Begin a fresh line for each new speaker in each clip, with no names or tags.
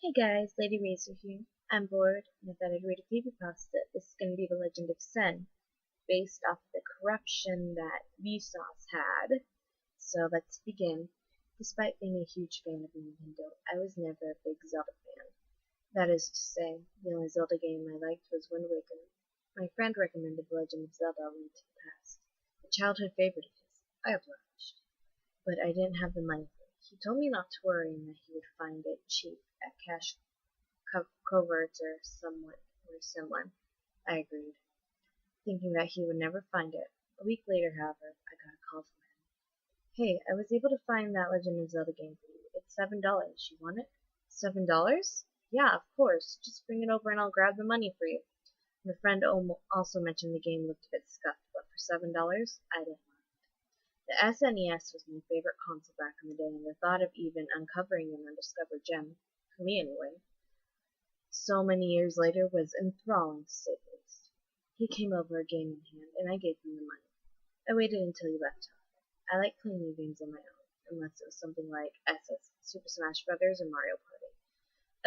Hey guys, Lady Razor here. I'm bored and I thought I'd read a creepypasta. This is going to be The Legend of Sen, based off the corruption that Vsauce had. So let's begin. Despite being a huge fan of Nintendo, I was never a big Zelda fan. That is to say, the only Zelda game I liked was Wind Waker. My friend recommended The Legend of Zelda: A Link to the Past, a childhood favorite of his. I obliged, but I didn't have the money for it. He told me not to worry and that he would find it cheap at cash coverts or somewhat or similar. I agreed, thinking that he would never find it. A week later, however, I got a call from him. Hey, I was able to find that Legend of Zelda game for you. It's $7. You want it? $7? Yeah, of course. Just bring it over and I'll grab the money for you. My friend also mentioned the game looked a bit scuffed, but for $7, I didn't mind. The SNES was my favorite console back in the day, and the thought of even uncovering an undiscovered gem, for me anyway, so many years later was enthralling to say the least. He came over, a game in hand, and I gave him the money. I waited until he left talking. I like playing new games on my own, unless it was something like SS, Super Smash Bros. Or Mario Party.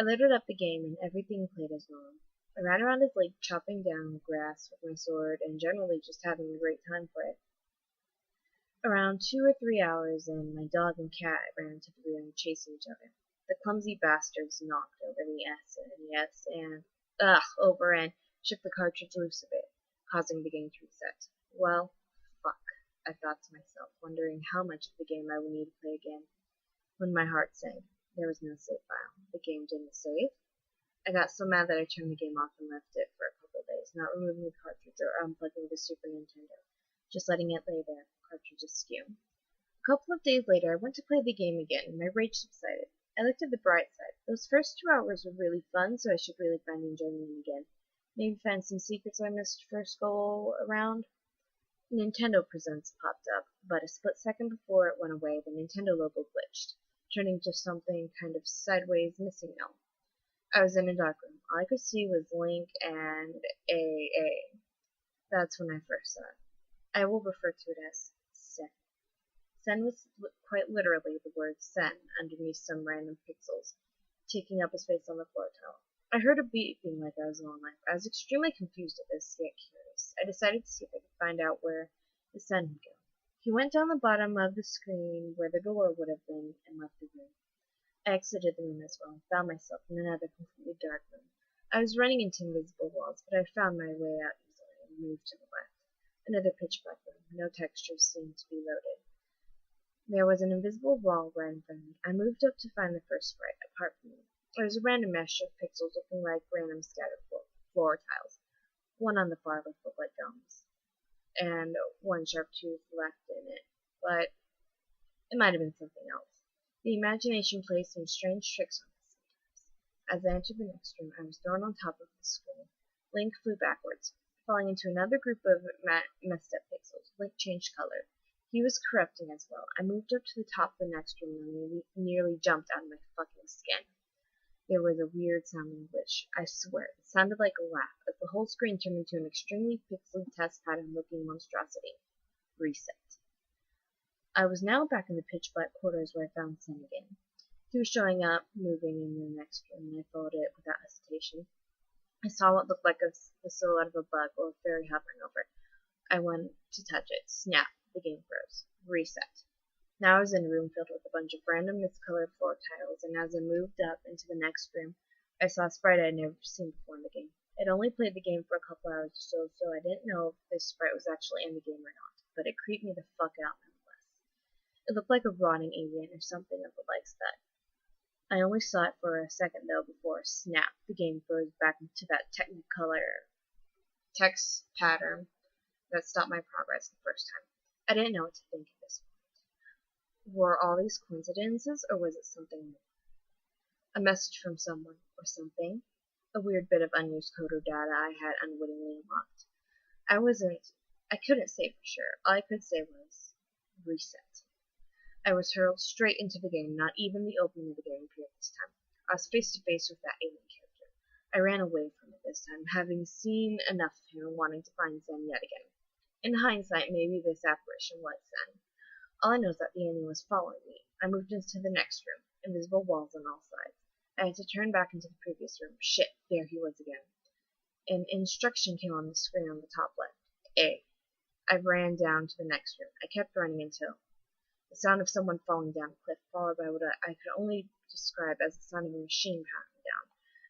I loaded up the game and everything played as normal. I ran around his lake chopping down grass with my sword and generally just having a great time for it. Around 2 or 3 hours in, my dog and cat ran into the room chasing each other. The clumsy bastards knocked over the SNES and, over and shook the cartridge loose a bit, causing the game to reset. Well, fuck, I thought to myself, wondering how much of the game I would need to play again. When my heart sank, there was no save file. The game didn't save. I got so mad that I turned the game off and left it for a couple of days, not removing the cartridge or unplugging the Super Nintendo, just letting it lay there, cartridge askew. A couple of days later, I went to play the game again, and my rage subsided. I looked at the bright side. Those first 2 hours were really fun, so I should really find enjoying them again. Maybe find some secrets I missed first go around. Nintendo Presents popped up, but a split second before it went away, the Nintendo logo glitched, turning to something kind of sideways missing now. I was in a dark room. All I could see was Link and AA. That's when I first saw it. I will refer to it as Sen. Sen was quite literally the word Sen underneath some random pixels, taking up a space on the floor tile. I heard a beeping like I was in life. I was extremely confused at this, yet curious. I decided to see if I could find out where the Sen would go. He went down the bottom of the screen where the door would have been and left the room. I exited the room as well and found myself in another completely dark room. I was running into invisible walls, but I found my way out easily and moved to the left. Another pitch black room. No textures seemed to be loaded. There was an invisible wall right in front of me. I moved up to find the first sprite, apart from me. There was a random mesh of pixels looking like random scattered floor tiles. One on the far left looked like gums, and one sharp tooth left in it, but it might have been something else. The imagination plays some strange tricks on us sometimes. As I entered the next room, I was thrown on top of the screen. Link flew backwards, falling into another group of messed up pixels. Link changed color. He was corrupting as well. I moved up to the top of the next room and nearly jumped out of my fucking skin. There was a weird sounding glitch. I swear, it sounded like a laugh, as the whole screen turned into an extremely pixely test pattern looking monstrosity. Reset. I was now back in the pitch black quarters where I found Sen again. He was showing up, moving in the next room, and I followed it without hesitation. I saw what looked like the silhouette of a bug or a fairy hovering over it. I went to touch it. Snap. The game froze. Reset. Now I was in a room filled with a bunch of random miscolored floor tiles, and as I moved up into the next room, I saw a sprite I had never seen before in the game. I'd only played the game for a couple hours or so I didn't know if this sprite was actually in the game or not, but it creeped me the fuck out nonetheless. It looked like a rotting alien or something of the likes of that. I only saw it for a second though before, snap, the game froze back into that technicolor text pattern that stopped my progress the first time. I didn't know what to think at this point. Were all these coincidences, or was it something more? A message from someone, or something? A weird bit of unused code or data I had unwittingly unlocked. I couldn't say for sure. All I could say was, reset. I was hurled straight into the game, not even the opening of the game appeared this time. I was face to face with that alien character. I ran away from it this time, having seen enough of him and wanting to find Sen yet again. In hindsight, maybe this apparition was Sen. All I know is that the alien was following me. I moved into the next room, invisible walls on all sides. I had to turn back into the previous room. Shit, there he was again. An instruction came on the screen on the top left. A. I ran down to the next room. I kept running until the sound of someone falling down a cliff, followed by what I could only describe as the sound of a machine powering down.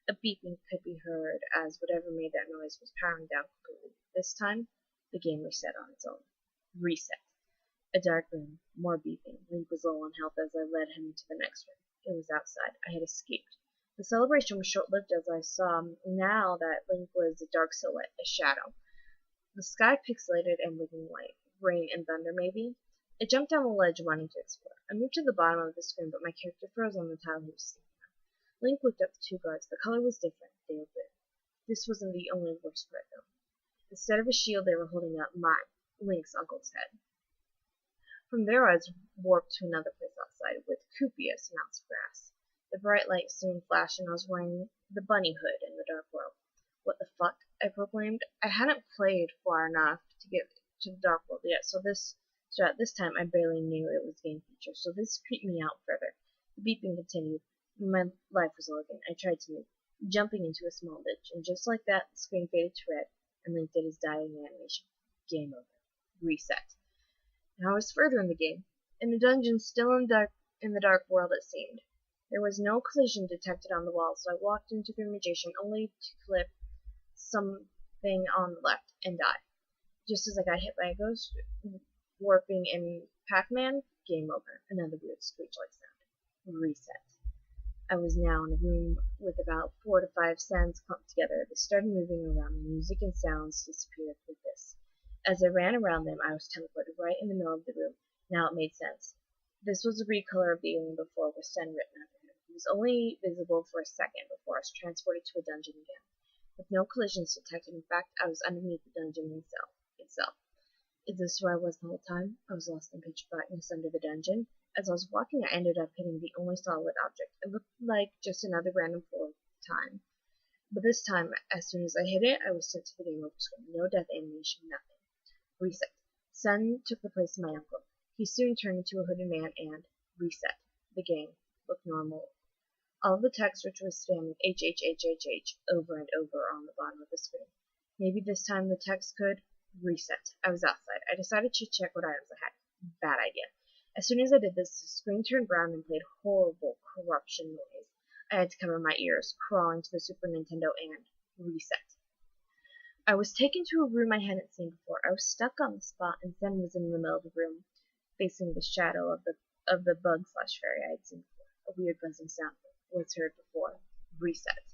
A beeping could be heard as whatever made that noise was powering down completely. This time, the game reset on its own. Reset. A dark room, more beeping. Link was low on health as I led him to the next room. It was outside. I had escaped. The celebration was short-lived as I saw now that Link was a dark silhouette, a shadow. The sky pixelated and blinking white. Rain and thunder, maybe? I jumped down the ledge, wanting to explore. I moved to the bottom of the screen, but my character froze on the tile he was standing on. Link looked up the two guards. The color was different. They were blue. This wasn't the only worst part, though. Instead of a shield, they were holding up mine, Link's uncle's head. From there, I was warped to another place outside, with copious amounts of grass. The bright light soon flashed, and I was wearing the bunny hood in the dark world. What the fuck? I proclaimed. I hadn't played far enough to get to the dark world yet, so at this time I barely knew it was game feature, so this creeped me out further. The beeping continued. My life was looking. I tried to move, jumping into a small ditch, and just like that, the screen faded to red, and Link did his dying animation. Game over. Reset. Now I was further in the game, in the dungeon, still in the dark world it seemed. There was no collision detected on the wall, so I walked into the magician only to clip something on the left and die. Just as I got hit by a ghost, warping in Pac-Man, game over. Another weird screech-like sound. Reset. I was now in a room with about 4 to 5 sounds clumped together. They started moving around. The music and sounds disappeared with this. As I ran around them, I was teleported right in the middle of the room. Now it made sense. This was the recolor of the alien before, with Sen written under him. He was only visible for a second before I was transported to a dungeon again. With no collisions detected, in fact, I was underneath the dungeon itself. Is this where I was the whole time? I was lost in pitch blackness under the dungeon. As I was walking, I ended up hitting the only solid object. It looked like just another random floor of time. But this time, as soon as I hit it, I was sent to the game over screen. No death animation, nothing. Reset. Sen took the place of my uncle. He soon turned into a hooded man and reset. The game looked normal. All of the text, which was spamming HHHHH over and over on the bottom of the screen. Maybe this time the text could reset. I was outside. I decided to check what items I had. Bad idea. As soon as I did this, the screen turned brown and played horrible corruption noise. I had to cover my ears, crawling to the Super Nintendo and reset. I was taken to a room I hadn't seen before. I was stuck on the spot, and Sen was in the middle of the room, facing the shadow of the bug/fairy I had seen before. A weird buzzing sound was heard before. Reset.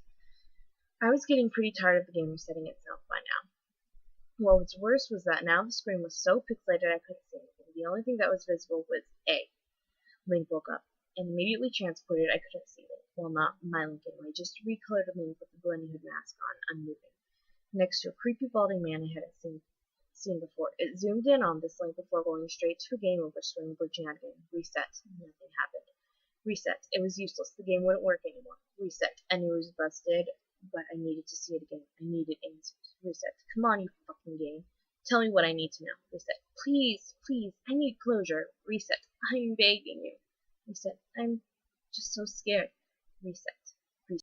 I was getting pretty tired of the game resetting itself by now. What was worse was that now the screen was so pixelated I couldn't see anything. The only thing that was visible was A. Link woke up, and immediately transported. I couldn't see Link. Well, not my Link anyway, just a recolored Link with the bunny hood mask on, unmoving. Next to a creepy balding man I hadn't seen before. It zoomed in on this Link before going straight to a game over screen, glitching out again. Reset. Nothing happened. Reset. It was useless. The game wouldn't work anymore. Reset. I knew it was busted, but I needed to see it again. I needed answers. Reset. Come on, you fucking game. Tell me what I need to know. Reset. Please, please, I need closure. Reset. I'm begging you. Reset. I'm just so scared. Reset.